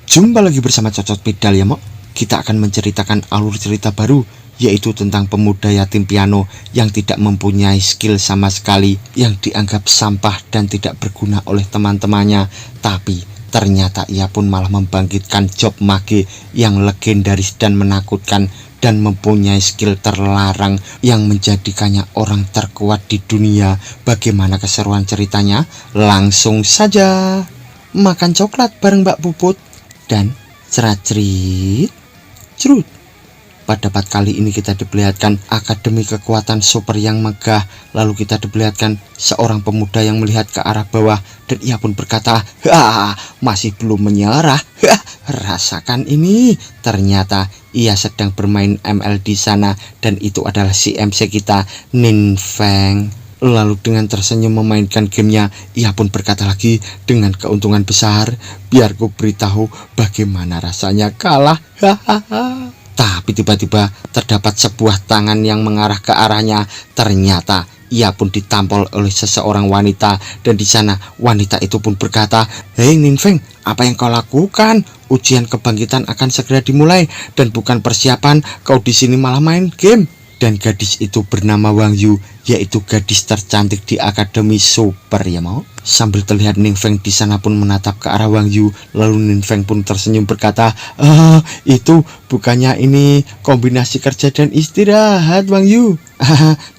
Jumpa lagi bersama Cocot Pedal ya Mok. Kita akan menceritakan alur cerita baru, yaitu tentang pemuda yatim piano yang tidak mempunyai skill sama sekali, yang dianggap sampah dan tidak berguna oleh teman-temannya. Tapi ternyata ia pun malah membangkitkan job mage yang legendaris dan menakutkan, dan mempunyai skill terlarang yang menjadikannya orang terkuat di dunia. Bagaimana keseruan ceritanya? Langsung saja makan coklat bareng Mbak Puput dan cerat-cerit cerut. Pada part kali ini kita diperlihatkan akademi kekuatan super yang megah. Lalu kita diperlihatkan seorang pemuda yang melihat ke arah bawah, dan ia pun berkata, masih belum menyerah. Rasakan ini. Ternyata ia sedang bermain ML di sana, dan itu adalah si MC kita, Ninfeng. Lalu dengan tersenyum memainkan gamenya, ia pun berkata lagi dengan keuntungan besar, biar ku beritahu bagaimana rasanya kalah. Tapi tiba-tiba terdapat sebuah tangan yang mengarah ke arahnya. Ternyata ia pun ditampol oleh seseorang wanita, dan di sana wanita itu pun berkata, "Hei Ninfeng, apa yang kau lakukan? Ujian kebangkitan akan segera dimulai, dan bukan persiapan, kau di sini malah main game." Dan gadis itu bernama Wang Yu, yaitu gadis tercantik di akademi super ya mau. Sambil terlihat Ninfeng di sana pun menatap ke arah Wang Yu. Lalu Ninfeng pun tersenyum berkata, itu bukannya ini kombinasi kerja dan istirahat Wang Yu?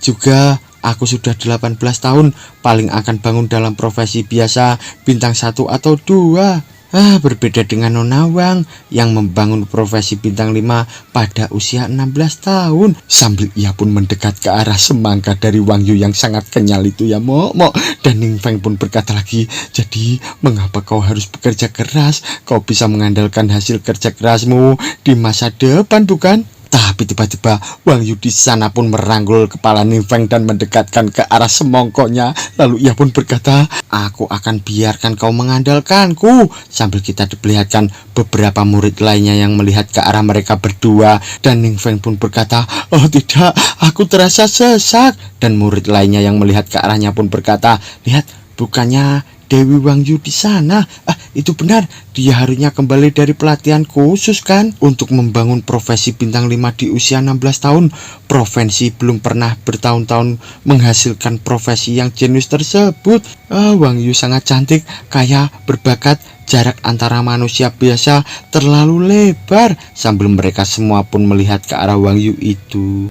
Juga aku sudah 18 tahun, paling akan bangun dalam profesi biasa, bintang 1 atau 2. Berbeda dengan Nona Wang yang membangun profesi bintang 5 pada usia 16 tahun. Sambil ia pun mendekat ke arah semangka dari Wang Yu yang sangat kenyal itu ya Mok. Dan Ninfeng pun berkata lagi, jadi mengapa kau harus bekerja keras? Kau bisa mengandalkan hasil kerja kerasmu di masa depan bukan? Tapi tiba-tiba Wang Yu di sana pun merangkul kepala Ninfeng dan mendekatkan ke arah semongkoknya. Lalu ia pun berkata, aku akan biarkan kau mengandalkanku. Sambil kita diperlihatkan beberapa murid lainnya yang melihat ke arah mereka berdua, dan Ninfeng pun berkata, oh tidak, aku terasa sesak. Dan murid lainnya yang melihat ke arahnya pun berkata, lihat, bukannya Dewi Wang Yu di sana. Itu benar, dia harusnya kembali dari pelatihan khusus kan, untuk membangun profesi bintang 5 di usia 16 tahun. Profesi belum pernah bertahun-tahun menghasilkan profesi yang jenius tersebut. Wang Yu sangat cantik, kaya, berbakat. Jarak antara manusia biasa terlalu lebar. Sambil mereka semua pun melihat ke arah Wang Yu itu.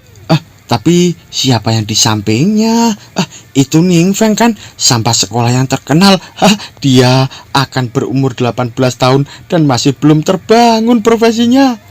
Tapi siapa yang di sampingnya? Itu Ninfeng kan, sampah sekolah yang terkenal. Dia akan berumur 18 tahun dan masih belum terbangun profesinya.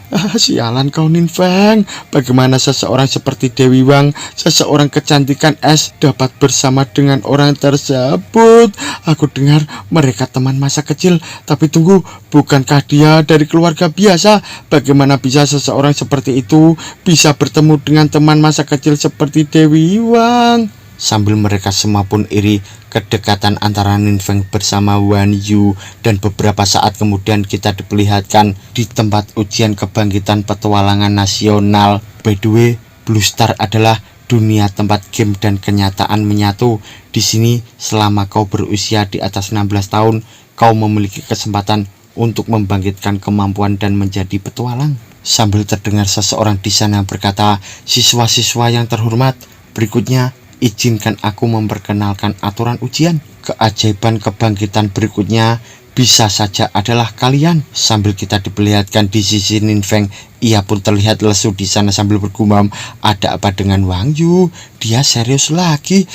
Sialan kau Ninfeng, bagaimana seseorang seperti Dewi Wang, seseorang kecantikan es, dapat bersama dengan orang tersebut? Aku dengar mereka teman masa kecil, tapi tunggu, bukankah dia dari keluarga biasa? Bagaimana bisa seseorang seperti itu bisa bertemu dengan teman masa kecil seperti Dewi Wang? Sambil mereka semua pun iri kedekatan antara Ninfeng bersama Wang Yu. Dan beberapa saat kemudian kita diperlihatkan di tempat ujian kebangkitan petualangan nasional. By the way, Blue Star adalah dunia tempat game dan kenyataan menyatu. Di sini selama kau berusia di atas 16 tahun, kau memiliki kesempatan untuk membangkitkan kemampuan dan menjadi petualang. Sambil terdengar seseorang di sana berkata, siswa-siswa yang terhormat, berikutnya izinkan aku memperkenalkan aturan ujian. Keajaiban kebangkitan berikutnya bisa saja adalah kalian. Sambil kita diperlihatkan di sisi Ninfeng, ia pun terlihat lesu di sana sambil bergumam, ada apa dengan Wang Yu? Dia serius lagi.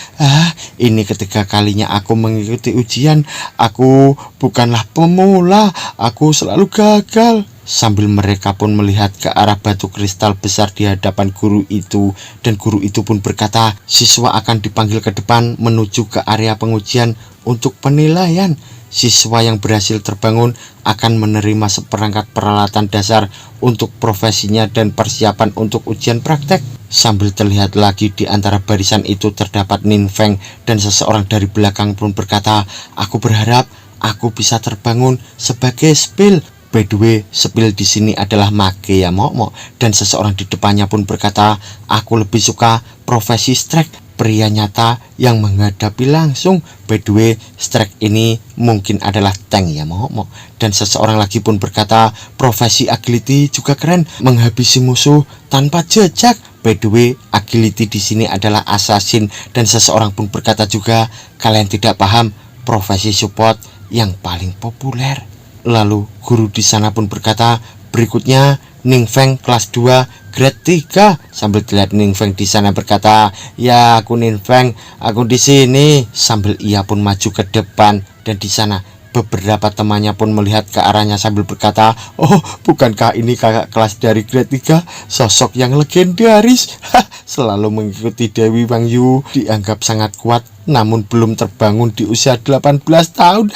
Ini ketiga kalinya aku mengikuti ujian. Aku bukanlah pemula, aku selalu gagal. Sambil mereka pun melihat ke arah batu kristal besar di hadapan guru itu, dan guru itu pun berkata, siswa akan dipanggil ke depan menuju ke area pengujian untuk penilaian. Siswa yang berhasil terbangun akan menerima seperangkat peralatan dasar untuk profesinya dan persiapan untuk ujian praktek. Sambil terlihat lagi di antara barisan itu terdapat Ninfeng, dan seseorang dari belakang pun berkata, aku berharap aku bisa terbangun sebagai spill. By the way, spill di sini adalah mage ya Mok. Dan seseorang di depannya pun berkata, aku lebih suka profesi strike. pria nyata yang menghadapi langsung. By the way, Strike ini mungkin adalah tank ya Mo. Dan seseorang lagi pun berkata, profesi agility juga keren, menghabisi musuh tanpa jejak. By the way, agility di sini adalah assassin. Dan seseorang pun berkata juga, kalian tidak paham profesi support yang paling populer. Lalu guru di sana pun berkata, berikutnya Ning Feng kelas 2 grade 3. Sambil dilihat Ning Feng di sana berkata, ya aku Ning Feng, aku di sini. Sambil ia pun maju ke depan dan di sana beberapa temannya pun melihat ke arahnya sambil berkata, oh bukankah ini kakak kelas dari grade 3, sosok yang legendaris. Selalu mengikuti Dewi Wang Yu, dianggap sangat kuat namun belum terbangun di usia 18 tahun.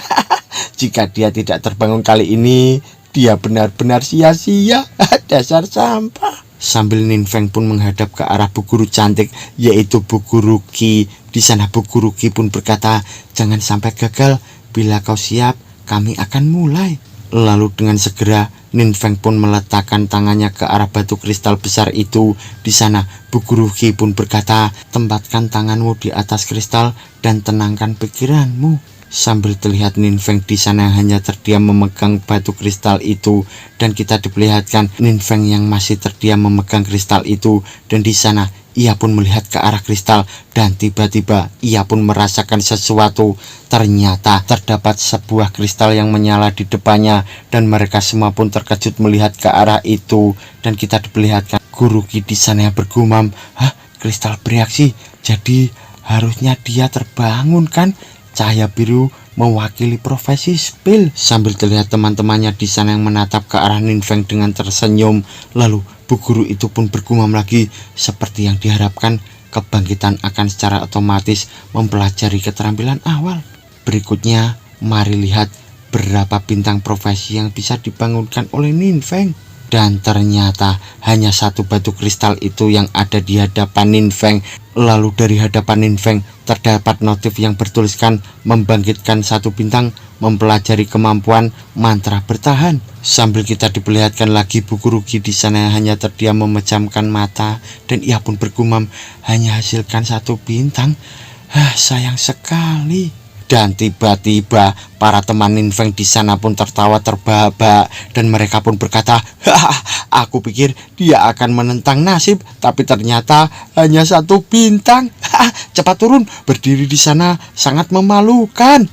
Jika dia tidak terbangun kali ini, dia benar-benar sia-sia. Dasar sampah. Sambil Ning Feng pun menghadap ke arah Bu Guru cantik, yaitu Bu Guru Qi. Di sana Bu Guru Qi pun berkata, jangan sampai gagal. Bila kau siap, kami akan mulai. Lalu dengan segera Ning Feng pun meletakkan tangannya ke arah batu kristal besar itu. Di sana Bu Guru Qi pun berkata, tempatkan tanganmu di atas kristal dan tenangkan pikiranmu. Sambil terlihat Ning Feng di sana hanya terdiam memegang batu kristal itu, dan kita diperlihatkan Ning Feng yang masih terdiam memegang kristal itu. Dan di sana ia pun melihat ke arah kristal dan tiba-tiba ia pun merasakan sesuatu. Ternyata terdapat sebuah kristal yang menyala di depannya dan mereka semua pun terkejut melihat ke arah itu. Dan kita diperlihatkan Guru Qi di sana yang bergumam, hah, kristal bereaksi, jadi harusnya dia terbangun kan? Cahaya biru mewakili profesi spill. Sambil terlihat teman-temannya di sana yang menatap ke arah Ning Feng dengan tersenyum. Lalu Bu Guru itu pun bergumam lagi, seperti yang diharapkan, kebangkitan akan secara otomatis mempelajari keterampilan awal. Berikutnya, mari lihat berapa bintang profesi yang bisa dibangunkan oleh Ning Feng. Dan ternyata hanya satu batu kristal itu yang ada di hadapan Ning Feng. Lalu dari hadapan Ning Feng terdapat notif yang bertuliskan membangkitkan satu bintang, mempelajari kemampuan mantra bertahan. Sambil kita diperlihatkan lagi Bu Guru Qi di sana hanya terdiam memejamkan mata dan ia pun bergumam, hanya hasilkan satu bintang. Sayang sekali. Dan tiba-tiba para teman Ning Feng di sana pun tertawa terbahak-bahak dan mereka pun berkata, aku pikir dia akan menentang nasib, tapi ternyata hanya satu bintang. Cepat turun, berdiri di sana sangat memalukan.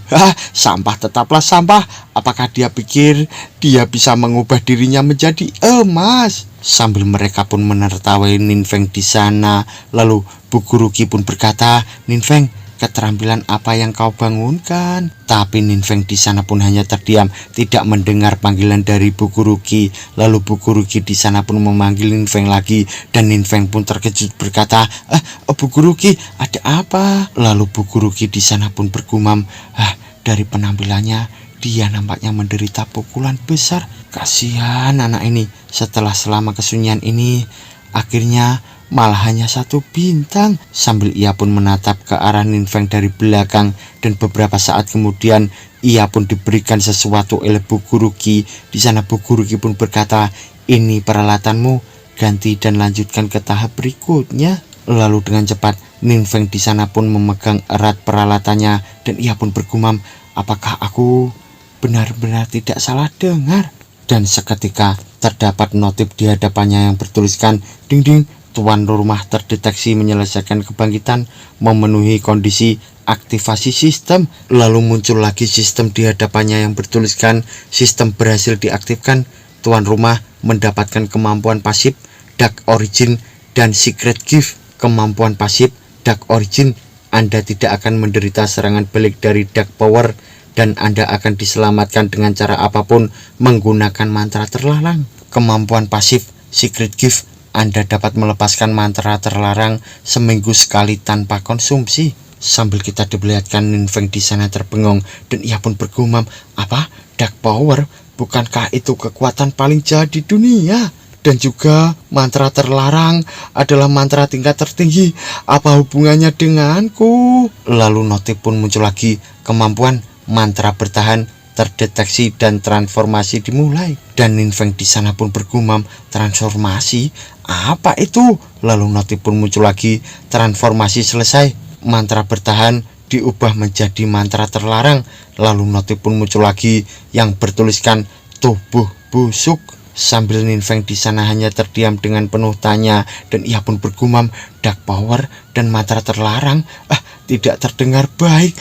Sampah tetaplah sampah. Apakah dia pikir dia bisa mengubah dirinya menjadi emas? Sambil mereka pun menertawai Ning Feng di sana. Lalu Bu Guru Qi pun berkata, Ning Feng, keterampilan apa yang kau bangunkan? Tapi Ning Feng di sana pun hanya terdiam, tidak mendengar panggilan dari Bu Guru Qi. Lalu Bu Guru Qi di sana pun memanggil Ning Feng lagi dan Ning Feng pun terkejut berkata, Bu Guru Qi, ada apa? Lalu Bu Guru Qi di sana pun bergumam, dari penampilannya dia nampaknya menderita pukulan besar. Kasihan anak ini, setelah selama kesunyian ini akhirnya malah hanya satu bintang. Sambil ia pun menatap ke arah Ning Feng dari belakang dan beberapa saat kemudian ia pun diberikan sesuatu oleh Bu Guru Qi. Di sana Bu Guru Qi pun berkata, ini peralatanmu, ganti dan lanjutkan ke tahap berikutnya. Lalu dengan cepat Ning Feng di sana pun memegang erat peralatannya dan ia pun bergumam, apakah aku benar-benar tidak salah dengar? Dan seketika terdapat notif di hadapannya yang bertuliskan, ding ding, tuan rumah terdeteksi menyelesaikan kebangkitan, memenuhi kondisi aktivasi sistem. Lalu muncul lagi sistem di hadapannya yang bertuliskan, sistem berhasil diaktifkan, tuan rumah mendapatkan kemampuan pasif Dark Origin dan Secret Gift. Kemampuan pasif Dark Origin, Anda tidak akan menderita serangan balik dari Dark Power dan Anda akan diselamatkan dengan cara apapun menggunakan mantra terlarang. Kemampuan pasif Secret Gift, Anda dapat melepaskan mantra terlarang seminggu sekali tanpa konsumsi. Sambil kita diperlihatkan Ning Feng di sana terbengong dan ia pun bergumam, apa? Dark Power? Bukankah itu kekuatan paling jahat di dunia? Dan juga mantra terlarang adalah mantra tingkat tertinggi. Apa hubungannya denganku? Lalu notif pun muncul lagi, kemampuan mantra bertahan terdeteksi dan transformasi dimulai. Dan Ninfeng di sana pun bergumam, transformasi? Apa itu? Lalu Noti pun muncul lagi, transformasi selesai. Mantra bertahan diubah menjadi mantra terlarang. Lalu Noti pun muncul lagi yang bertuliskan tubuh busuk. Sambil Ninfeng di sana hanya terdiam dengan penuh tanya, dan ia pun bergumam, dark power dan mantra terlarang. Tidak terdengar baik.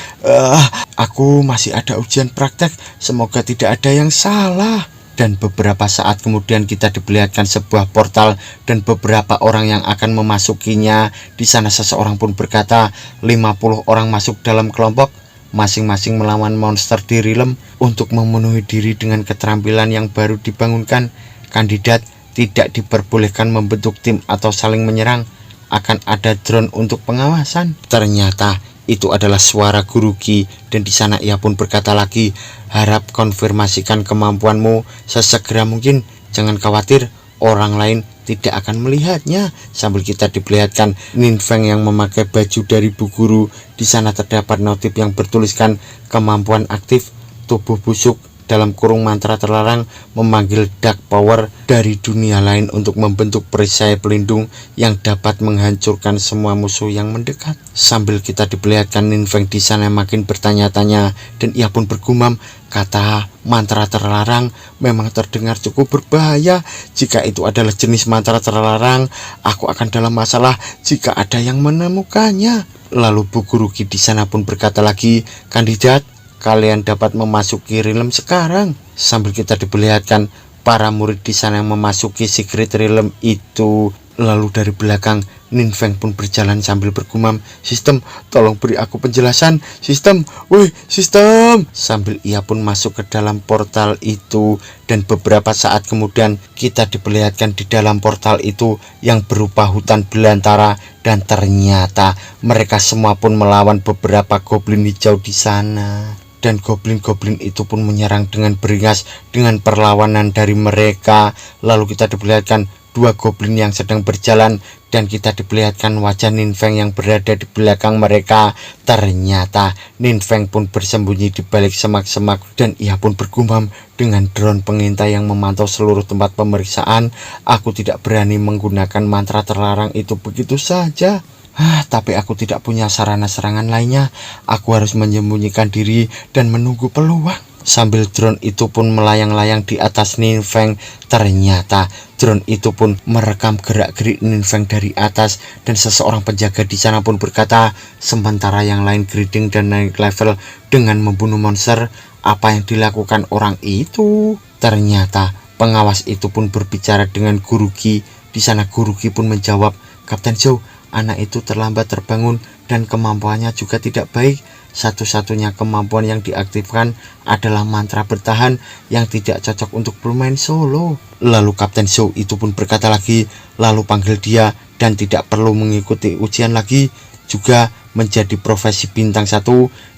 Aku masih ada ujian praktek, semoga tidak ada yang salah. Dan beberapa saat kemudian kita diperlihatkan sebuah portal dan beberapa orang yang akan memasukinya. Di sana seseorang pun berkata, 50 orang masuk dalam kelompok, masing-masing melawan monster di realm. Untuk memenuhi diri dengan keterampilan yang baru dibangunkan, kandidat tidak diperbolehkan membentuk tim atau saling menyerang. Akan ada drone untuk pengawasan. Ternyata itu adalah suara Guru Qi, dan di sana ia pun berkata lagi, harap konfirmasikan kemampuanmu sesegera mungkin. Jangan khawatir, orang lain tidak akan melihatnya. Sambil kita diperlihatkan Ninfeng yang memakai baju dari Bu Guru. Di sana terdapat notif yang bertuliskan kemampuan aktif, tubuh busuk dalam kurung mantra terlarang, memanggil dark power dari dunia lain untuk membentuk perisai pelindung yang dapat menghancurkan semua musuh yang mendekat. Sambil kita diperlihatkan Ninfeng di sana makin bertanya-tanya, dan ia pun bergumam, kata mantra terlarang memang terdengar cukup berbahaya. Jika itu adalah jenis mantra terlarang, aku akan dalam masalah jika ada yang menemukannya. Lalu Bu Guru Qi di sana pun berkata lagi, kandidat, kalian dapat memasuki realm sekarang. Sambil kita diperlihatkan para murid di sana yang memasuki secret realm itu. Lalu dari belakang Ninfeng pun berjalan sambil bergumam, sistem, tolong beri aku penjelasan, sistem, woi sistem. Sambil ia pun masuk ke dalam portal itu, dan beberapa saat kemudian kita diperlihatkan di dalam portal itu yang berupa hutan belantara, dan ternyata mereka semua pun melawan beberapa goblin hijau di sana. Dan goblin-goblin itu pun menyerang dengan beringas dengan perlawanan dari mereka. Lalu kita diperlihatkan dua goblin yang sedang berjalan, dan kita diperlihatkan wajah Ninfeng yang berada di belakang mereka. Ternyata Ninfeng pun bersembunyi di balik semak-semak, dan ia pun bergumam, dengan drone pengintai yang memantau seluruh tempat pemeriksaan, aku tidak berani menggunakan mantra terlarang itu begitu saja. Tapi aku tidak punya sarana serangan lainnya. Aku harus menyembunyikan diri dan menunggu peluang. Sambil drone itu pun melayang-layang di atas Ninfeng, ternyata drone itu pun merekam gerak-gerik Ninfeng dari atas, dan seseorang penjaga di sana pun berkata, sementara yang lain greeting dan naik level dengan membunuh monster, apa yang dilakukan orang itu? Ternyata pengawas itu pun berbicara dengan Guru Qi. Di sana Guru Qi pun menjawab, Kapten Zhou, anak itu terlambat terbangun dan kemampuannya juga tidak baik. Satu-satunya kemampuan yang diaktifkan adalah mantra bertahan yang tidak cocok untuk bermain solo. Lalu Kapten Zhou itu pun berkata lagi, lalu panggil dia dan tidak perlu mengikuti ujian lagi. Juga menjadi profesi bintang 1,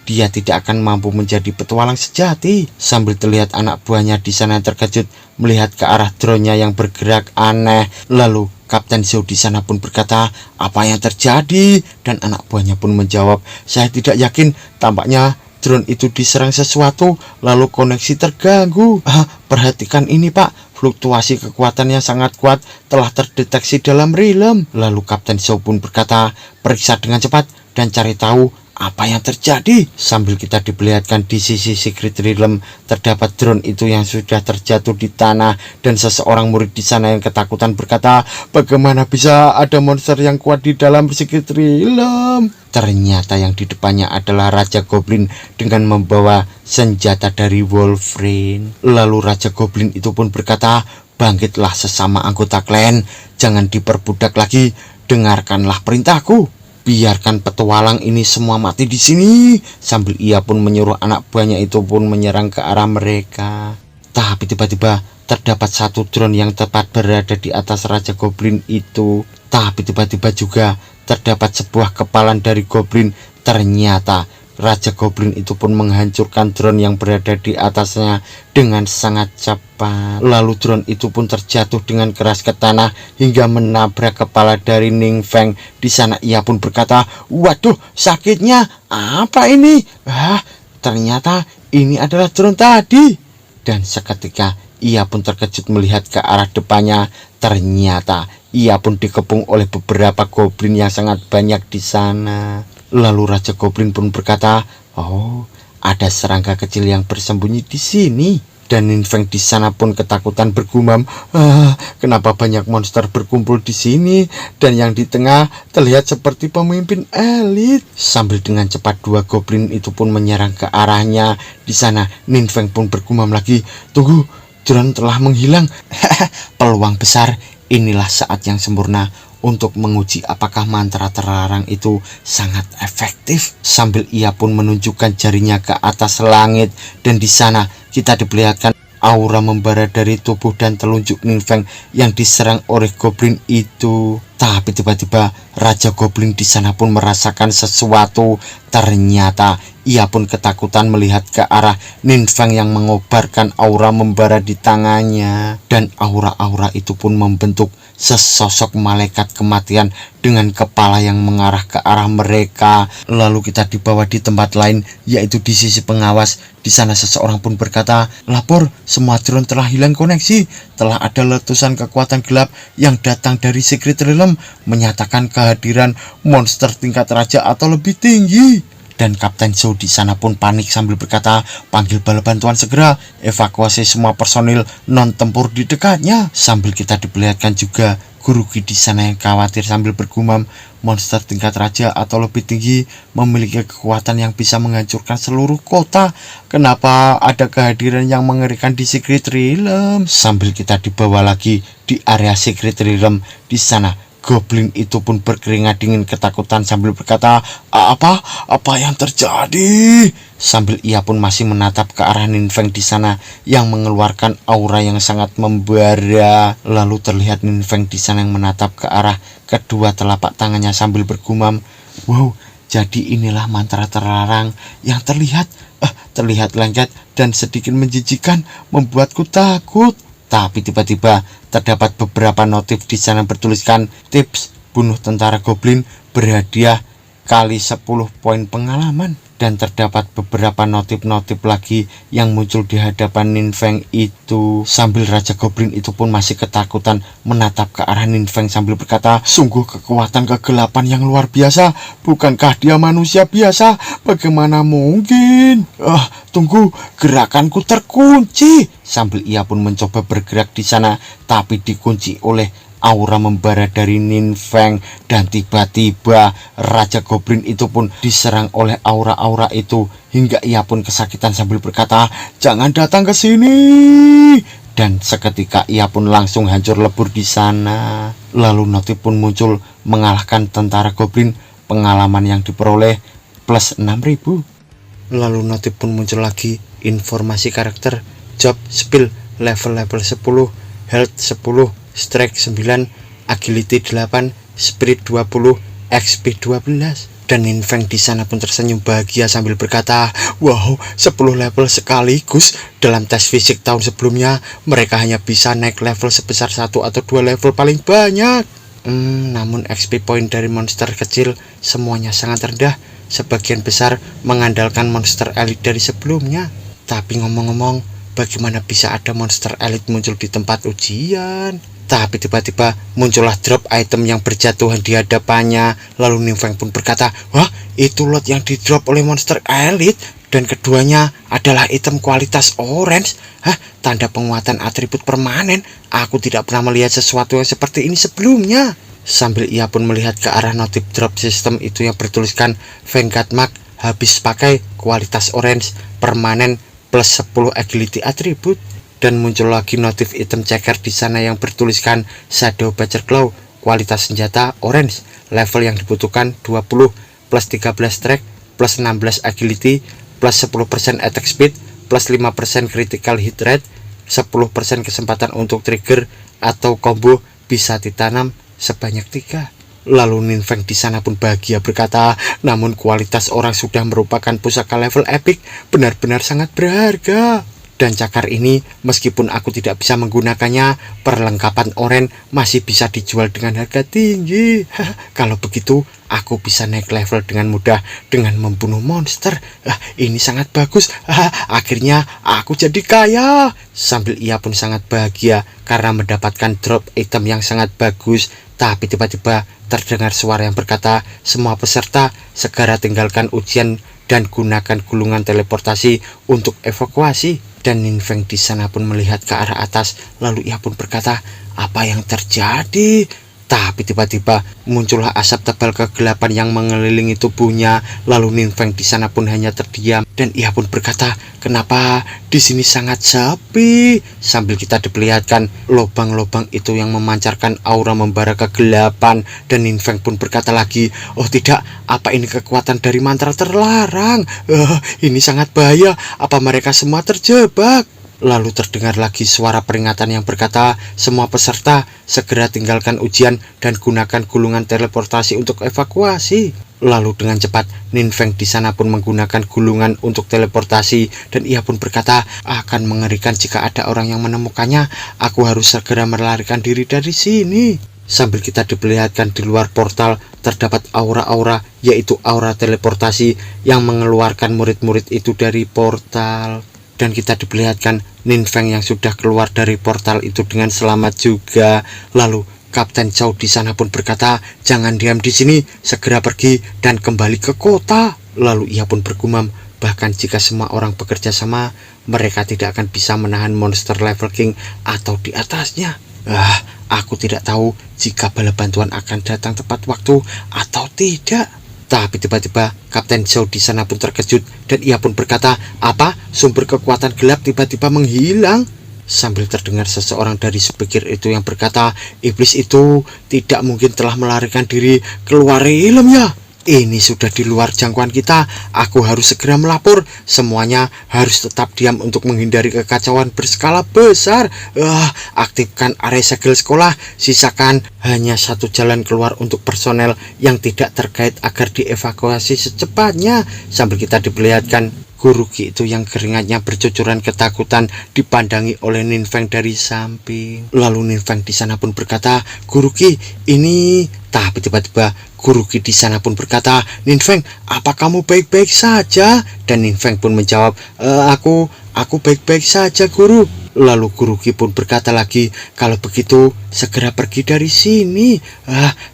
dia tidak akan mampu menjadi petualang sejati. Sambil terlihat anak buahnya di sana terkejut melihat ke arah drone-nya yang bergerak aneh. Lalu Kapten Zhou di sana pun berkata, apa yang terjadi? Dan anak buahnya pun menjawab, saya tidak yakin, tampaknya drone itu diserang sesuatu, lalu koneksi terganggu. Perhatikan ini Pak, fluktuasi kekuatannya sangat kuat, telah terdeteksi dalam realm. Lalu Kapten Zhou pun berkata, periksa dengan cepat dan cari tahu apa yang terjadi. Sambil kita diperlihatkan di sisi secret realm terdapat drone itu yang sudah terjatuh di tanah, dan seseorang murid di sana yang ketakutan berkata, bagaimana bisa ada monster yang kuat di dalam secret realm? Ternyata yang di depannya adalah Raja Goblin dengan membawa senjata dari Wolverine. Lalu Raja Goblin itu pun berkata, bangkitlah sesama anggota klan, jangan diperbudak lagi, dengarkanlah perintahku. Biarkan petualang ini semua mati di sini. Sambil ia pun menyuruh anak buahnya itu pun menyerang ke arah mereka. Tapi tiba-tiba terdapat satu drone yang tepat berada di atas Raja Goblin itu. Tapi tiba-tiba juga terdapat sebuah kepalan dari Goblin. Ternyata Raja Goblin itu pun menghancurkan drone yang berada di atasnya dengan sangat cepat. Lalu drone itu pun terjatuh dengan keras ke tanah hingga menabrak kepala dari Ninfeng. Di sana ia pun berkata, waduh sakitnya, apa ini? Ternyata ini adalah drone tadi. Dan seketika ia pun terkejut melihat ke arah depannya. Ternyata ia pun dikepung oleh beberapa goblin yang sangat banyak di sana. Lalu Raja Goblin pun berkata, "Oh, ada serangga kecil yang bersembunyi di sini." Dan Ninfeng di sana pun ketakutan bergumam, kenapa banyak monster berkumpul di sini, dan yang di tengah terlihat seperti pemimpin elit. Sambil dengan cepat dua goblin itu pun menyerang ke arahnya. Di sana Ninfeng pun bergumam lagi, "Tunggu, drone telah menghilang." Peluang besar, inilah saat yang sempurna untuk menguji apakah mantra terlarang itu sangat efektif. Sambil ia pun menunjukkan jarinya ke atas langit, dan di sana kita diperlihatkan aura membara dari tubuh dan telunjuk Ninfeng yang diserang oleh goblin itu. Tapi tiba-tiba Raja Goblin di sana pun merasakan sesuatu. Ternyata ia pun ketakutan melihat ke arah Ninfeng yang mengobarkan aura membara di tangannya. Dan aura-aura itu pun membentuk sesosok malaikat kematian dengan kepala yang mengarah ke arah mereka. Lalu kita dibawa di tempat lain, yaitu di sisi pengawas. Di sana seseorang pun berkata, "Lapor, semua drone telah hilang koneksi. Telah ada letusan kekuatan gelap yang datang dari Secret Realm, menyatakan kehadiran monster tingkat raja atau lebih tinggi." Dan Kapten Zhou di sana pun panik sambil berkata, "Panggil bala bantuan segera, evakuasi semua personil non tempur di dekatnya." Sambil kita diperlihatkan juga Guruki di sana yang khawatir sambil bergumam, "Monster tingkat raja atau lebih tinggi memiliki kekuatan yang bisa menghancurkan seluruh kota. Kenapa ada kehadiran yang mengerikan di Secret Realm?" Sambil kita dibawa lagi di area Secret Realm. Di sana goblin itu pun berkeringat dingin ketakutan sambil berkata, Apa yang terjadi?" Sambil ia pun masih menatap ke arah Ninfeng di sana yang mengeluarkan aura yang sangat membara. Lalu terlihat Ninfeng di sana yang menatap ke arah kedua telapak tangannya sambil bergumam, "Wow, jadi inilah mantra terlarang yang terlihat lengket dan sedikit menjijikan, membuatku takut." Tapi tiba-tiba terdapat beberapa notif di sana bertuliskan, "Tips bunuh tentara goblin, berhadiah kali 10 poin pengalaman." Dan terdapat beberapa notif-notif lagi yang muncul di hadapan Ninfeng itu. Sambil Raja Goblin itu pun masih ketakutan menatap ke arah Ninfeng sambil berkata, "Sungguh kekuatan kegelapan yang luar biasa. Bukankah dia manusia biasa? Bagaimana mungkin? Tunggu, gerakanku terkunci." Sambil ia pun mencoba bergerak di sana, tapi dikunci oleh aura membara dari Ninfeng. Dan tiba-tiba Raja Goblin itu pun diserang oleh aura-aura itu hingga ia pun kesakitan sambil berkata, "Jangan datang ke sini." Dan seketika ia pun langsung hancur lebur di sana. Lalu notif pun muncul, mengalahkan tentara goblin, pengalaman yang diperoleh plus 6.000. Lalu notif pun muncul lagi, informasi karakter, job skill level 10, health 10, strike 9, agility 8, spirit 20, XP 12. Dan Ninfeng di sana pun tersenyum bahagia sambil berkata, "Wow, 10 level sekaligus. Dalam tes fisik tahun sebelumnya, mereka hanya bisa naik level sebesar 1 atau 2 level paling banyak. Namun XP point dari monster kecil semuanya sangat rendah. Sebagian besar mengandalkan monster elit dari sebelumnya. Tapi ngomong-ngomong, bagaimana bisa ada monster elit muncul di tempat ujian?" Tapi tiba-tiba muncullah drop item yang berjatuhan di hadapannya. Lalu Ninfeng pun berkata, "Wah, itu lot yang di drop oleh monster elit. Dan keduanya adalah item kualitas orange. Tanda penguatan atribut permanen. Aku tidak pernah melihat sesuatu yang seperti ini sebelumnya." Sambil ia pun melihat ke arah notif drop system itu yang bertuliskan, "Vanguard Mark habis pakai, kualitas orange, permanen, plus 10 agility atribut." Dan muncul lagi notif item checker di sana yang bertuliskan, "Shadow Badger Claw, kualitas senjata orange, level yang dibutuhkan 20, plus 13 strike, plus 16 agility, plus 10% attack speed, plus 5% critical hit rate, 10% kesempatan untuk trigger atau combo bisa ditanam sebanyak 3. Lalu Ninfeng di sana pun bahagia berkata, "Namun kualitas orang sudah merupakan pusaka level epic, benar-benar sangat berharga." Dan cakar ini, meskipun aku tidak bisa menggunakannya, perlengkapan oren masih bisa dijual dengan harga tinggi. Kalau begitu, aku bisa naik level dengan mudah dengan membunuh monster. Ini sangat bagus. Akhirnya aku jadi kaya. Sambil ia pun sangat bahagia karena mendapatkan drop item yang sangat bagus. Tapi tiba-tiba terdengar suara yang berkata, semua peserta segera tinggalkan ujian dan gunakan gulungan teleportasi untuk evakuasi. Dan Ninfeng di sana pun melihat ke arah atas, lalu ia pun berkata, apa yang terjadi? Tapi tiba-tiba muncullah asap tebal kegelapan yang mengelilingi tubuhnya. Lalu Ninfeng di sana pun hanya terdiam dan ia pun berkata, kenapa di sini sangat sepi? Sambil kita diperlihatkan lubang-lubang itu yang memancarkan aura membara kegelapan. Dan Ninfeng pun berkata lagi, oh tidak, apa ini kekuatan dari mantra terlarang? Ini sangat bahaya. Apa mereka semua terjebak? Lalu terdengar lagi suara peringatan yang berkata, semua peserta segera tinggalkan ujian dan gunakan gulungan teleportasi untuk evakuasi. Lalu dengan cepat Ninfeng di sana pun menggunakan gulungan untuk teleportasi dan ia pun berkata, akan mengerikan jika ada orang yang menemukannya. Aku harus segera melarikan diri dari sini. Sambil kita diperlihatkan di luar portal terdapat aura-aura, yaitu aura teleportasi yang mengeluarkan murid-murid itu dari portal. Dan kita diperlihatkan Ninfeng yang sudah keluar dari portal itu dengan selamat juga. Lalu Kapten Chow di sana pun berkata, jangan diam di sini, segera pergi dan kembali ke kota. Lalu ia pun bergumam, bahkan jika semua orang bekerja sama, mereka tidak akan bisa menahan monster level king atau di atasnya. Aku tidak tahu jika bala bantuan akan datang tepat waktu atau tidak. Tapi tiba-tiba Kapten Chow di sana pun terkejut dan ia pun berkata, apa? Sumber kekuatan gelap tiba-tiba menghilang? Sambil terdengar seseorang dari speaker itu yang berkata, iblis itu tidak mungkin telah melarikan diri keluar realm ya. Ini sudah di luar jangkauan kita. Aku harus segera melapor. Semuanya harus tetap diam untuk menghindari kekacauan berskala besar. Aktifkan area segel sekolah. Sisakan hanya satu jalan keluar untuk personel yang tidak terkait agar dievakuasi secepatnya. Sambil kita diperlihatkan Guruki itu yang keringatnya bercucuran ketakutan dipandangi oleh Ninfeng dari samping. Lalu Ninfeng di sana pun berkata, Guruki, ini... Tapi tiba-tiba Guruki di sana pun berkata, Ninfeng, apa kamu baik-baik saja? Dan Ninfeng pun menjawab, aku baik-baik saja, Guru. Lalu Guruki pun berkata lagi, kalau begitu segera pergi dari sini.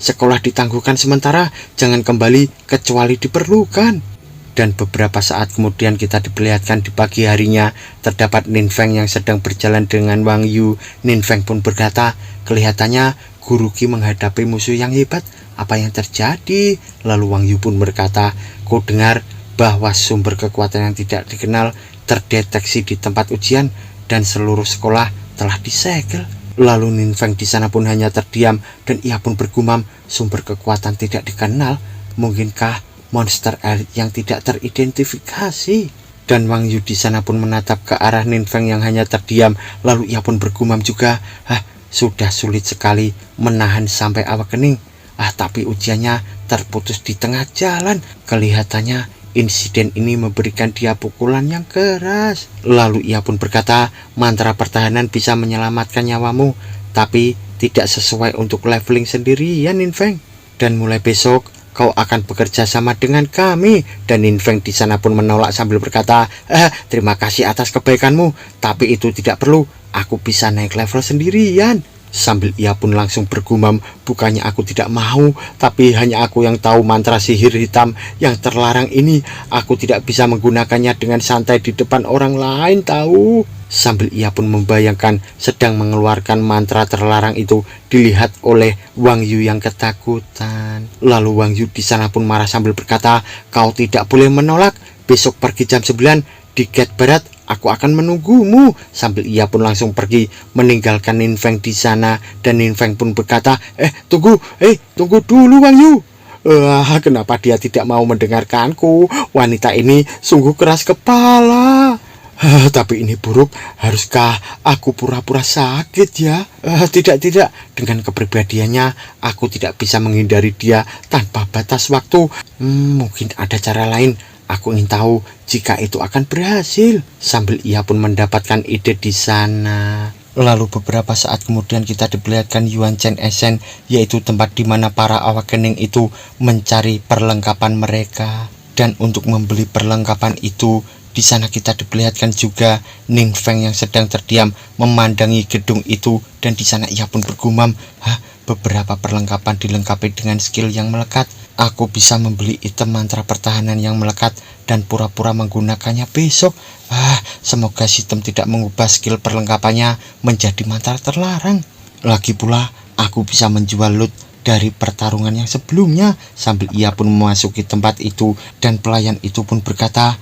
Sekolah ditangguhkan sementara, jangan kembali kecuali diperlukan. Dan beberapa saat kemudian kita diperlihatkan di pagi harinya terdapat Ninfeng yang sedang berjalan dengan Wang Yu. Ninfeng pun berkata, kelihatannya Guruki menghadapi musuh yang hebat. Apa yang terjadi? Lalu Wang Yu pun berkata, ku dengar bahwa sumber kekuatan yang tidak dikenal terdeteksi di tempat ujian dan seluruh sekolah telah disegel. Lalu Ninfeng di sana pun hanya terdiam dan ia pun bergumam, sumber kekuatan tidak dikenal, mungkinkah monster elit yang tidak teridentifikasi? Dan Wang Yu di sana pun menatap ke arah Ninfeng yang hanya terdiam, lalu ia pun bergumam juga, sudah sulit sekali menahan sampai awak kening. Tapi ujiannya terputus di tengah jalan. Kelihatannya insiden ini memberikan dia pukulan yang keras. Lalu ia pun berkata, mantra pertahanan bisa menyelamatkan nyawamu, tapi tidak sesuai untuk leveling sendirian, Ninfeng. Dan mulai besok kau akan bekerja sama dengan kami. Dan Ninfeng di sana pun menolak sambil berkata, terima kasih atas kebaikanmu, tapi itu tidak perlu. Aku bisa naik level sendirian. Sambil ia pun langsung bergumam, bukannya aku tidak mau, tapi hanya aku yang tahu mantra sihir hitam yang terlarang ini. Aku tidak bisa menggunakannya dengan santai di depan orang lain tahu. Sambil ia pun membayangkan sedang mengeluarkan mantra terlarang itu dilihat oleh Wang Yu yang ketakutan. Lalu Wang Yu di sana pun marah sambil berkata, kau tidak boleh menolak. Besok pergi jam 9 di gate barat. Aku akan menunggumu. Sambil ia pun langsung pergi meninggalkan Ninfeng di sana. Dan Ninfeng pun berkata, tunggu dulu Wang Yu. Kenapa dia tidak mau mendengarkanku? Wanita ini sungguh keras kepala. Tapi ini buruk. Haruskah aku pura-pura sakit ya? Tidak. Dengan kepribadiannya, aku tidak bisa menghindari dia tanpa batas waktu. Mungkin ada cara lain. Aku ingin tahu jika itu akan berhasil. Sambil ia pun mendapatkan ide di sana. Lalu beberapa saat kemudian kita diperlihatkan Yuan Chen Esen, yaitu tempat di mana para awakening itu mencari perlengkapan mereka. Dan untuk membeli perlengkapan itu, di sana kita diperlihatkan juga Ning Feng yang sedang terdiam memandangi gedung itu, dan di sana ia pun bergumam, beberapa perlengkapan dilengkapi dengan skill yang melekat. Aku bisa membeli item mantra pertahanan yang melekat dan pura-pura menggunakannya besok. Semoga sistem tidak mengubah skill perlengkapannya menjadi mantra terlarang. Lagi pula, aku bisa menjual loot dari pertarungan yang sebelumnya. Sambil ia pun memasuki tempat itu, dan pelayan itu pun berkata,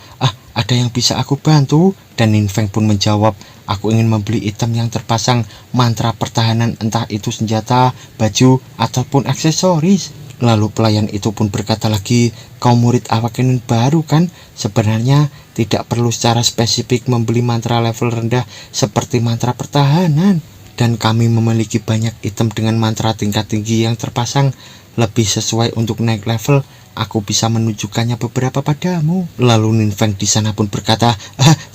ada yang bisa aku bantu? Dan Ning Feng pun menjawab, aku ingin membeli item yang terpasang mantra pertahanan, entah itu senjata, baju, ataupun aksesoris. Lalu pelayan itu pun berkata lagi, kau murid awakening baru kan? Sebenarnya tidak perlu secara spesifik membeli mantra level rendah seperti mantra pertahanan. Dan kami memiliki banyak item dengan mantra tingkat tinggi yang terpasang. Lebih sesuai untuk naik level, aku bisa menunjukkannya beberapa padamu. Lalu Ning Feng di sana pun berkata,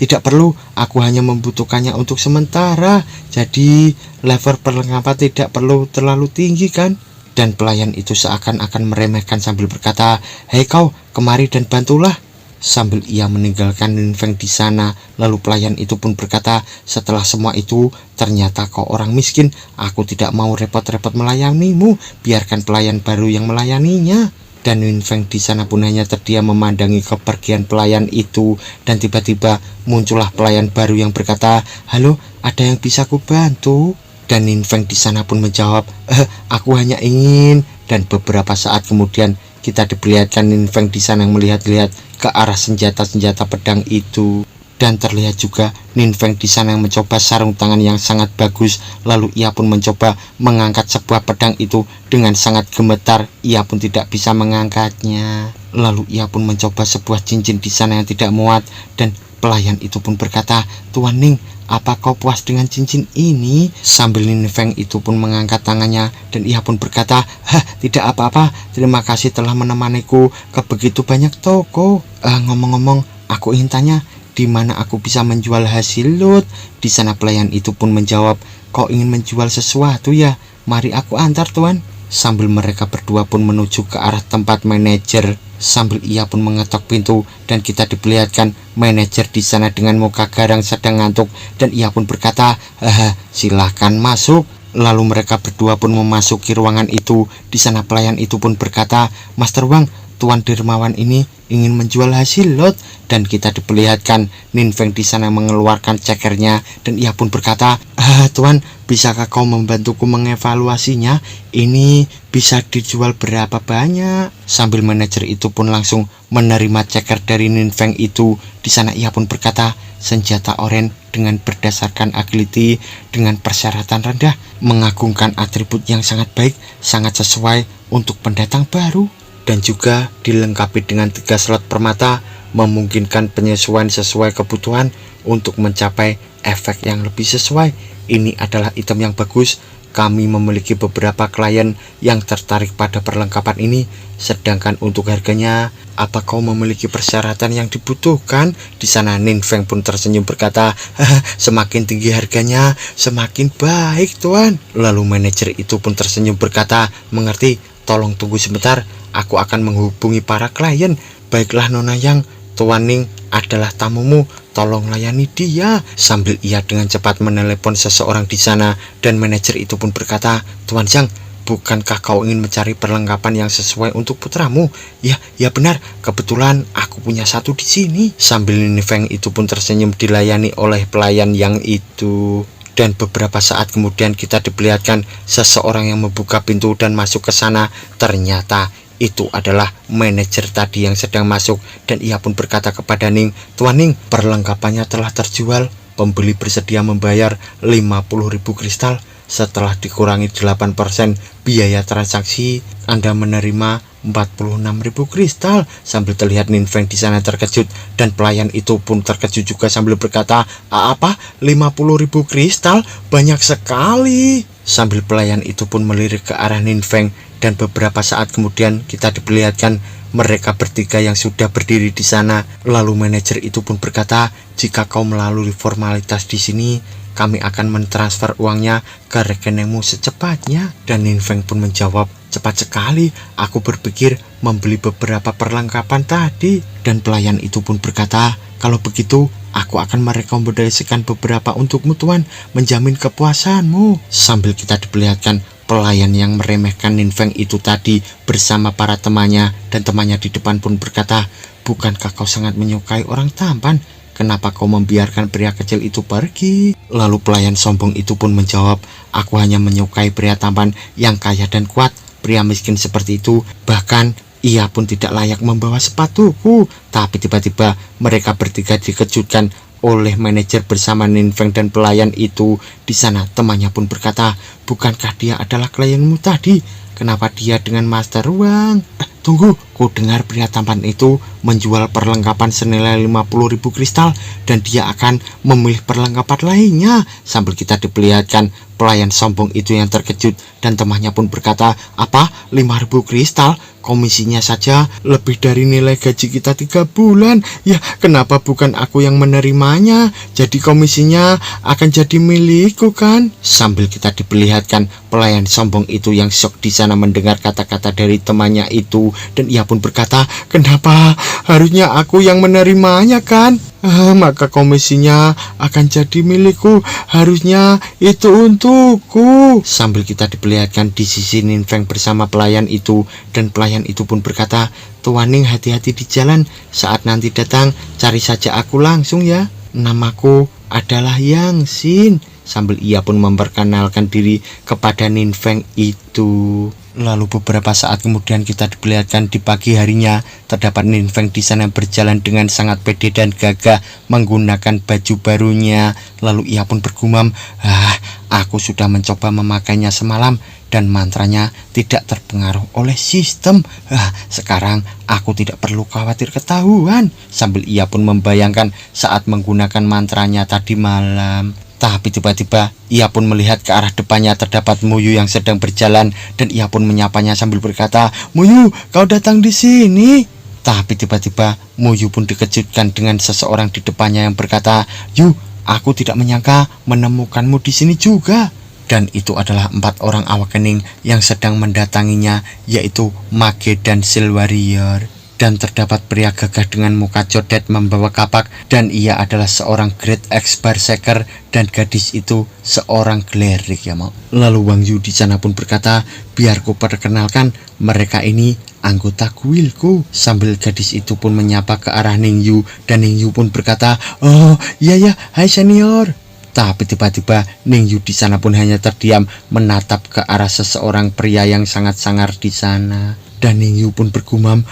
tidak perlu, aku hanya membutuhkannya untuk sementara. Jadi level perlengkapan tidak perlu terlalu tinggi kan? Dan pelayan itu seakan-akan meremehkan sambil berkata, hei kau, kemari dan bantulah. Sambil ia meninggalkan Ning Feng di sana, lalu pelayan itu pun berkata, setelah semua itu, ternyata kau orang miskin, aku tidak mau repot-repot melayanimu, biarkan pelayan baru yang melayaninya. Dan Ning Feng di sana pun hanya terdiam memandangi kepergian pelayan itu, dan tiba-tiba muncullah pelayan baru yang berkata, halo, ada yang bisa ku bantu? Dan Ning Feng di sana pun menjawab, aku hanya ingin. Dan beberapa saat kemudian kita diperlihatkan Ning Feng di sana yang melihat-lihat ke arah senjata-senjata pedang itu. Dan terlihat juga Ning Feng di sana yang mencoba sarung tangan yang sangat bagus. Lalu ia pun mencoba mengangkat sebuah pedang itu dengan sangat gemetar. Ia pun tidak bisa mengangkatnya. Lalu ia pun mencoba sebuah cincin di sana yang tidak muat. Dan pelayan itu pun berkata, Tuan Ning, apa kau puas dengan cincin ini? Sambil Ning Feng itu pun mengangkat tangannya, dan ia pun berkata, tidak apa-apa, terima kasih telah menemaniku ke begitu banyak toko. Ngomong-ngomong, aku ingin tanya, di mana aku bisa menjual hasil loot? Di sana pelayan itu pun menjawab, kau ingin menjual sesuatu ya? Mari aku antar tuan. Sambil mereka berdua pun menuju ke arah tempat manajer. Sambil ia pun mengetok pintu, dan kita diperlihatkan manajer di sana dengan muka garang sedang ngantuk, dan ia pun berkata, silahkan masuk. Lalu mereka berdua pun memasuki ruangan itu. Di sana pelayan itu pun berkata, Master Wang, Tuan Dermawan ini ingin menjual hasil lot. Dan kita diperlihatkan Ning Feng di sana mengeluarkan cekernya, dan ia pun berkata, Tuan, bisakah kau membantuku mengevaluasinya? Ini bisa dijual berapa banyak? Sambil manajer itu pun langsung menerima ceker dari Ning Feng itu. Di sana ia pun berkata, senjata oren dengan berdasarkan agility dengan persyaratan rendah, mengagungkan atribut yang sangat baik, sangat sesuai untuk pendatang baru, dan juga dilengkapi dengan 3 slot permata, memungkinkan penyesuaian sesuai kebutuhan untuk mencapai efek yang lebih sesuai. Ini adalah item yang bagus. Kami memiliki beberapa klien yang tertarik pada perlengkapan ini. Sedangkan untuk harganya, apa kau memiliki persyaratan yang dibutuhkan? Di sana Ning Feng pun tersenyum berkata, semakin tinggi harganya, semakin baik tuan. Lalu manajer itu pun tersenyum berkata, mengerti, tolong tunggu sebentar, aku akan menghubungi para klien. Baiklah Nona Yang, Tuan Ning adalah tamumu, tolong layani dia. Sambil ia dengan cepat menelepon seseorang di sana, dan manajer itu pun berkata, Tuan Zhang, bukankah kau ingin mencari perlengkapan yang sesuai untuk putramu? Ya benar, kebetulan aku punya satu di sini. Sambil Ning Feng itu pun tersenyum dilayani oleh pelayan yang itu. Dan beberapa saat kemudian kita diperlihatkan seseorang yang membuka pintu dan masuk ke sana. Ternyata itu adalah manajer tadi yang sedang masuk, dan ia pun berkata kepada Ning, Tuan Ning, perlengkapannya telah terjual. Pembeli bersedia membayar 50.000 kristal. Setelah dikurangi 8% biaya transaksi, Anda menerima 46.000 kristal. Sambil terlihat Ning Feng di sana terkejut, dan pelayan itu pun terkejut juga sambil berkata, apa? 50.000 kristal? Banyak sekali. Sambil pelayan itu pun melirik ke arah Ning Feng, dan beberapa saat kemudian kita diperlihatkan mereka bertiga yang sudah berdiri di sana. Lalu manajer itu pun berkata, jika kau melalui formalitas di sini, kami akan mentransfer uangnya ke rekeningmu secepatnya. Dan Ning Feng pun menjawab, cepat sekali, aku berpikir membeli beberapa perlengkapan tadi. Dan pelayan itu pun berkata, kalau begitu aku akan merekomendasikan beberapa untukmu tuan, menjamin kepuasanmu. Sambil kita diperlihatkan pelayan yang meremehkan Ning Feng itu tadi bersama para temannya, dan temannya di depan pun berkata, bukankah kau sangat menyukai orang tampan? Kenapa kau membiarkan pria kecil itu pergi? Lalu pelayan sombong itu pun menjawab, aku hanya menyukai pria tampan yang kaya dan kuat. Pria miskin seperti itu, bahkan ia pun tidak layak membawa sepatuku. Tapi tiba-tiba mereka bertiga dikejutkan oleh manajer bersama Ning Feng dan pelayan itu. Di sana temannya pun berkata, bukankah dia adalah klienmu tadi? Kenapa dia dengan master uang? Tunggu, ku dengar pria tampan itu menjual perlengkapan senilai 50.000 kristal dan dia akan memilih perlengkapan lainnya. Sambil kita diperlihatkan pelayan sombong itu yang terkejut, dan temannya pun berkata, apa? 5.000 kristal? Komisinya saja lebih dari nilai gaji kita 3 bulan. Ya, kenapa bukan aku yang menerimanya? Jadi komisinya akan jadi milikku kan? Sambil kita diperlihatkan pelayan sombong itu yang syok di sana mendengar kata-kata dari temannya itu, dan ia pun berkata, kenapa harusnya aku yang menerimanya kan? Maka komisinya akan jadi milikku, harusnya itu untukku. Sambil kita diperlihatkan di sisi Ning Feng bersama pelayan itu, dan pelayan itu pun berkata, Tuan Ning, hati-hati di jalan, saat nanti datang cari saja aku langsung ya, namaku adalah Yang Xin. Sambil ia pun memperkenalkan diri kepada Ning Feng itu. Lalu beberapa saat kemudian kita diperlihatkan di pagi harinya, terdapat Ning Feng di sana berjalan dengan sangat pede dan gagah menggunakan baju barunya. Lalu ia pun bergumam, aku sudah mencoba memakainya semalam dan mantranya tidak terpengaruh oleh sistem. Sekarang aku tidak perlu khawatir ketahuan. Sambil ia pun membayangkan saat menggunakan mantranya tadi malam. Tapi tiba-tiba ia pun melihat ke arah depannya terdapat Muyu yang sedang berjalan, dan ia pun menyapanya sambil berkata, Muyu, kau datang di sini. Tapi tiba-tiba Muyu pun dikejutkan dengan seseorang di depannya yang berkata, Yu, aku tidak menyangka menemukanmu di sini juga. Dan itu adalah 4 orang awakening yang sedang mendatanginya, yaitu Mage dan Seal Warrior. Dan terdapat pria gagah dengan muka codet membawa kapak, dan ia adalah seorang Great X Berserker, dan gadis itu seorang klerik ya mau. Lalu Wang Yu di sana pun berkata, biar ku perkenalkan, mereka ini anggota kuilku. Sambil gadis itu pun menyapa ke arah Ning Yu, dan Ning Yu pun berkata, oh iya ya, hai senior. Tapi tiba-tiba Ning Yu di sana pun hanya terdiam menatap ke arah seseorang pria yang sangat sangar di sana. Dan Ning Yu pun bergumam,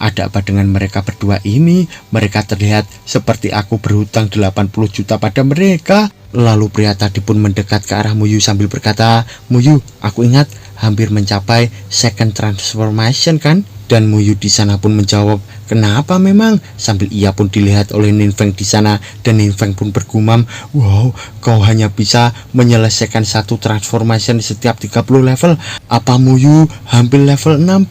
ada apa dengan mereka berdua ini? Mereka terlihat seperti aku berhutang 80 juta pada mereka. Lalu pria tadi pun mendekat ke arah Muyu sambil berkata, Muyu, aku ingat hampir mencapai second transformation kan? Dan Muyu di sana pun menjawab, kenapa memang? Sambil ia pun dilihat oleh Ning Feng di sana, dan Ning Feng pun bergumam, wow, kau hanya bisa menyelesaikan satu transformation setiap 30 level. Apa Muyu hampir level 60?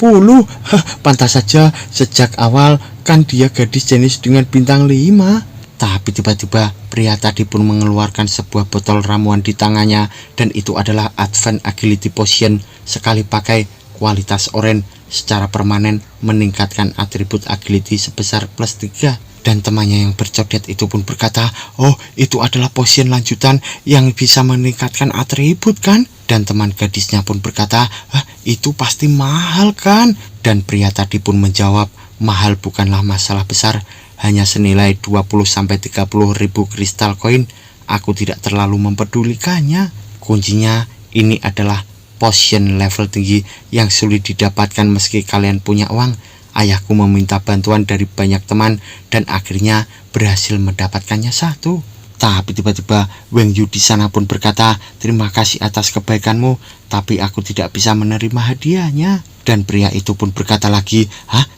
Pantas saja sejak awal kan dia gadis jenis dengan bintang 5. Tapi tiba-tiba pria tadi pun mengeluarkan sebuah botol ramuan di tangannya, dan itu adalah Advanced Agility Potion. Sekali pakai, kualitas orange secara permanen meningkatkan atribut agility sebesar +3. Dan temannya yang bercodet itu pun berkata, oh itu adalah potion lanjutan yang bisa meningkatkan atribut kan? Dan teman gadisnya pun berkata, itu pasti mahal kan? Dan pria tadi pun menjawab, mahal bukanlah masalah besar, hanya senilai 20-30 ribu kristal koin. Aku tidak terlalu mempedulikannya. Kuncinya ini adalah potion level tinggi yang sulit didapatkan meski kalian punya uang. Ayahku meminta bantuan dari banyak teman dan akhirnya berhasil mendapatkannya satu. Tapi tiba-tiba Wang Yu di sana pun berkata, terima kasih atas kebaikanmu, tapi aku tidak bisa menerima hadiahnya. Dan pria itu pun berkata lagi,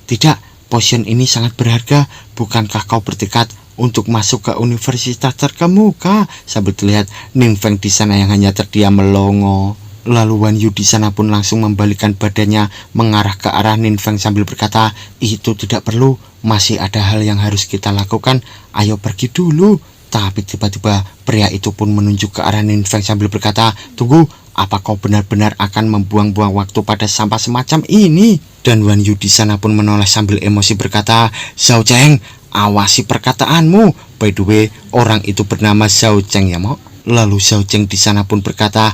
tidak, potion ini sangat berharga. Bukankah kau bertekad untuk masuk ke universitas terkemuka? Sambil terlihat Ning Feng di sana yang hanya terdiam melongo. Lalu Wan Yu di sana pun langsung membalikan badannya mengarah ke arah Nin Feng sambil berkata, itu tidak perlu, masih ada hal yang harus kita lakukan, ayo pergi dulu. Tapi tiba-tiba pria itu pun menunjuk ke arah Nin Feng sambil berkata, tunggu, apa kau benar-benar akan membuang-buang waktu pada sampah semacam ini? Dan Wan Yu di sana pun menoleh sambil emosi berkata, Zhao Cheng, awasi perkataanmu. By the way, orang itu bernama Zhao Cheng ya Mo? Lalu Zhao Cheng di sana pun berkata,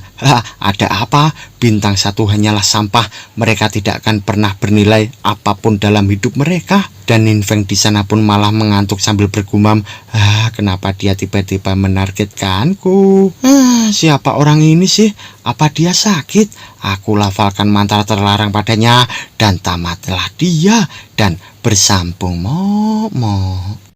ada apa? Bintang 1 hanyalah sampah, mereka tidak akan pernah bernilai apapun dalam hidup mereka. Dan Nin Feng di sana pun malah mengantuk sambil bergumam, kenapa dia tiba-tiba menargetkanku? Siapa orang ini sih? Apa dia sakit? Aku lafalkan mantra terlarang padanya dan tamatlah dia dan bersambung mo.